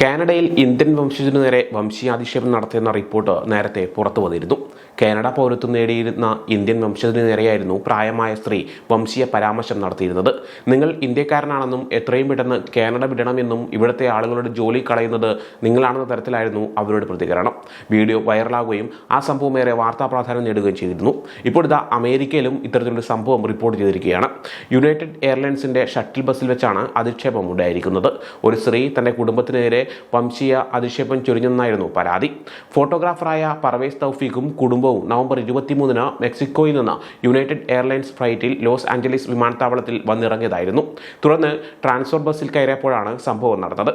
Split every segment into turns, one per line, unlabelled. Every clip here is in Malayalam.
കാനഡയിൽ ഇന്ത്യൻ വംശജനു നേരെ വംശീയാധിക്ഷേപം നടത്തിയെന്ന റിപ്പോർട്ട് നേരത്തെ പുറത്തു വന്നിരുന്നു. കാനഡ പൗരത്വം നേടിയിരുന്ന ഇന്ത്യൻ വംശജനു നേരെയായിരുന്നു പ്രായമായ സ്ത്രീ വംശീയ പരാമർശം നടത്തിയിരുന്നത്. നിങ്ങൾ ഇന്ത്യക്കാരനാണെന്നും എത്രയും പെട്ടെന്ന് കാനഡ വിടണമെന്നും ഇവിടുത്തെ ആളുകളുടെ ജോലി കളയുന്നത് നിങ്ങളാണെന്ന തരത്തിലായിരുന്നു അവരുടെ പ്രതികരണം. വീഡിയോ വൈറലാകുകയും ആ സംഭവം ഏറെ വാർത്താ പ്രാധാന്യം നേടുകയും ചെയ്തിരുന്നു. ഇപ്പോൾ ഇതാ അമേരിക്കയിലും ഇത്തരത്തിലൊരു സംഭവം റിപ്പോർട്ട് ചെയ്തിരിക്കുകയാണ്. യുണൈറ്റഡ് എയർലൈൻസിന്റെ ഷട്ടിൽ ബസ്സിൽ വെച്ചാണ് അധിക്ഷേപം ഉണ്ടായിരിക്കുന്നത്. ഒരു സ്ത്രീ തന്റെ കുടുംബത്തിനെതിരെ വംശീയ അധിക്ഷേപം ചൊരിഞ്ഞെന്നായിരുന്നു പരാതി. ഫോട്ടോഗ്രാഫറായ പർവേസ് തൗഫീഖും കുടുംബവും നവംബർ 23-ന് മെക്സിക്കോയിൽ നിന്ന് യുണൈറ്റഡ് എയർലൈൻസ് ഫ്ലൈറ്റിൽ ലോസ് ആഞ്ചലീസ് വിമാനത്താവളത്തിൽ വന്നിറങ്ങിയതായിരുന്നു. തുടർന്ന് ട്രാൻസ്ഫർ ബസ്സിൽ കയറിയപ്പോഴാണ് സംഭവം നടന്നത്.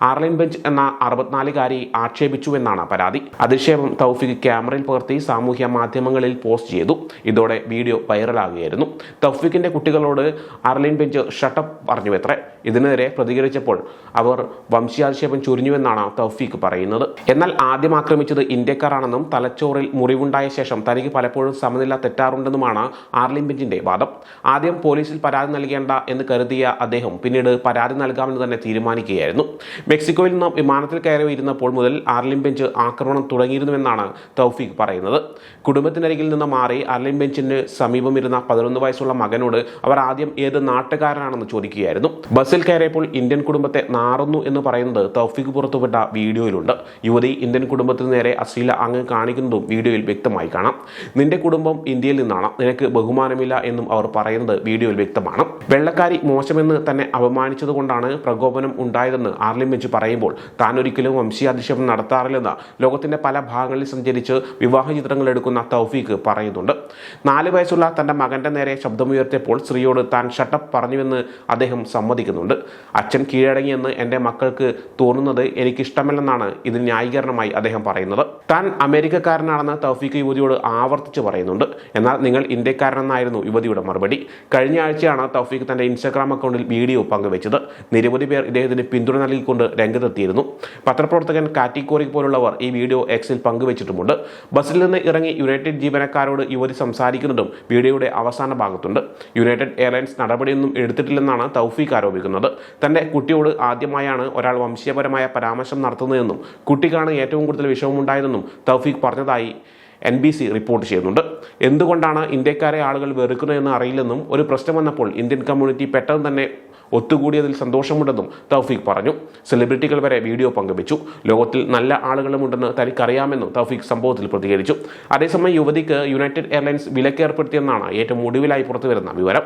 ആർലൈൻ ബെഞ്ച് എന്ന 64-കാരി ആക്ഷേപിച്ചുവെന്നാണ് പരാതി. അധിക്ഷേപം തൗഫീഖ് ക്യാമറയിൽ പകർത്തി സാമൂഹ്യ മാധ്യമങ്ങളിൽ പോസ്റ്റ് ചെയ്തു. ഇതോടെ വീഡിയോ വൈറലാകുകയായിരുന്നു. തൗഫീഖിന്റെ കുട്ടികളോട് ആർലൈൻ ബെഞ്ച് ഷട്ടപ്പ് പറഞ്ഞുവെത്രേ. ഇതിനെതിരെ പ്രതികരിച്ചപ്പോൾ അവർ വംശീയാധിക്ഷേപം ചൊരിഞ്ഞുവെന്നാണ് തൗഫീഖ് പറയുന്നത്. എന്നാൽ ആദ്യം ആക്രമിച്ചത് ഇന്ത്യക്കാരാണെന്നും തലച്ചോറിൽ മുറിവുണ്ടായ ശേഷം തനിക്ക് പലപ്പോഴും സമനില തെറ്റാറുണ്ടെന്നുമാണ് ആർലിൻ ബെഞ്ചിന്റെ വാദം. ആദ്യം പോലീസിൽ പരാതി നൽകേണ്ട എന്ന് കരുതിയ അദ്ദേഹം പിന്നീട് പരാതി നൽകാമെന്ന് തന്നെ തീരുമാനിക്കുകയായിരുന്നു. മെക്സിക്കോയിൽ നിന്ന് വിമാനത്തിൽ കയറി ഇരുന്നപ്പോൾ മുതൽ ആർലിൻ ബെഞ്ച് ആക്രമണം തുടങ്ങിയിരുന്നുവെന്നാണ് തൗഫീഖ് പറയുന്നത്. കുടുംബത്തിനരികിൽ നിന്ന് മാറി ആർലിൻ ബെഞ്ചിന് സമീപം ഇരുന്ന 11 വയസ്സുള്ള മകനോട് അവർ ആദ്യം ഏത് നാട്ടുകാരനാണെന്ന് ചോദിക്കുകയായിരുന്നു. ബസ്സിൽ കയറിയപ്പോൾ ഇന്ത്യൻ കുടുംബത്തെ നാറുന്നു എന്ന് പറയുന്നത് തൗഫീഖ് പുറത്തുവിട്ട വീഡിയോയിലുണ്ട്. യുവതി ഇന്ത്യൻ കുടുംബത്തിന് നേരെ അശ്ലീല അങ്ങ് കാണിക്കുന്നതും വീഡിയോയിൽ വ്യക്തമായി കാണാം. നിന്റെ കുടുംബം ഇന്ത്യയിൽ നിന്നാണ്, നിനക്ക് ബഹുമാനമില്ല എന്നും അവർ പറയുന്നത് വീഡിയോയിൽ വ്യക്തമാണ്. വെള്ളക്കാരി മോശമെന്ന് തന്നെ അപമാനിച്ചതുകൊണ്ടാണ് പ്രകോപനം ഉണ്ടായതെന്ന് ആർലിൻ ബെഞ്ച് പറയുമ്പോൾ താൻ ഒരിക്കലും വംശീയാധിക്ഷേപം നടത്താറില്ലെന്ന് ലോകത്തിന്റെ പല ഭാഗങ്ങളിൽ സഞ്ചരിച്ച് വിവാഹ ചിത്രങ്ങൾ എടുക്കുന്ന തൗഫീഖ് പറയുന്നുണ്ട്. 4 വയസ്സുള്ള തന്റെ മകന്റെ നേരെ ശബ്ദമുയർത്തിയപ്പോൾ സ്ത്രീയോട് താൻ ഷട്ടപ്പ് പറഞ്ഞുവെന്ന് അദ്ദേഹം സമ്മതിക്കുന്നുണ്ട്. അച്ഛൻ കീഴടങ്ങിയെന്ന് എൻ്റെ മക്കൾക്ക് തോന്നുന്നത് എനിക്കിഷ്ടമല്ലെന്നാണ് ഇതിന് ന്യായീകരണമായി അദ്ദേഹം പറയുന്നത്. താൻ അമേരിക്കക്കാരനാണെന്ന് തൗഫീഖ് യുവതിയോട് ആവർത്തിച്ച് പറയുന്നുണ്ട്. എന്നാൽ നിങ്ങൾ ഇന്ത്യക്കാരനെന്നായിരുന്നു യുവതിയുടെ മറുപടി. കഴിഞ്ഞ ആഴ്ചയാണ് തൗഫീഖ് തന്റെ ഇൻസ്റ്റാഗ്രാം അക്കൗണ്ടിൽ വീഡിയോ പങ്കുവച്ചത്. നിരവധി പേർ ഇദ്ദേഹത്തിന് പിന്തുണ നൽകിക്കൊണ്ട് രംഗത്തെത്തിയിരുന്നു. പത്രപ്രവർത്തകൻ കാറ്റി കോറിക് പോലുള്ളവർ ഈ വീഡിയോ എക്സിൽ പങ്കുവച്ചിട്ടുമുണ്ട്. ബസ്സിൽ നിന്ന് ഇറങ്ങി യുണൈറ്റഡ് ജീവനക്കാരോട് യുവതി സംസാരിക്കുന്നതും വീഡിയോയുടെ അവസാന ഭാഗത്തുണ്ട്. യുണൈറ്റഡ് എയർലൈൻസ് നടപടിയൊന്നും എടുത്തിട്ടില്ലെന്നാണ് തൗഫീഖ് ആരോപിക്കുന്നത്. തന്റെ കുട്ടിയോട് ആദ്യമായാണ് ഒരാൾ വംശീയപരമായ പരാമർശം നടത്തുന്നതെന്നും കുട്ടിക്കാണ് ഏറ്റവും കൂടുതൽ വിഷമമുണ്ടായതെന്നും തൗഫീഖ് പറഞ്ഞതായി NBC റിപ്പോർട്ട് ചെയ്യുന്നുണ്ട്. എന്തുകൊണ്ടാണ് ഇന്ത്യക്കാരെ ആളുകൾ വെറുക്കുന്നതെന്ന് അറിയില്ലെന്നും ഒരു പ്രശ്നം വന്നപ്പോൾ ഇന്ത്യൻ കമ്മ്യൂണിറ്റി പെട്ടെന്ന് തന്നെ ഒത്തുകൂടിയതിൽ സന്തോഷമുണ്ടെന്നും തൗഫീഖ് പറഞ്ഞു. സെലിബ്രിറ്റികൾ വരെ വീഡിയോ പങ്കുവച്ചു. ലോകത്തിൽ നല്ല ആളുകളുമുണ്ടെന്ന് തനിക്കറിയാമെന്നും തൗഫീഖ് സംഭവത്തിൽ പ്രതികരിച്ചു. അതേസമയം യുവതിക്ക് യുണൈറ്റഡ് എയർലൈൻസ് വിലക്കേർപ്പെടുത്തിയെന്നാണ് ഏറ്റവും ഒടുവിലായി പുറത്തുവരുന്ന വിവരം.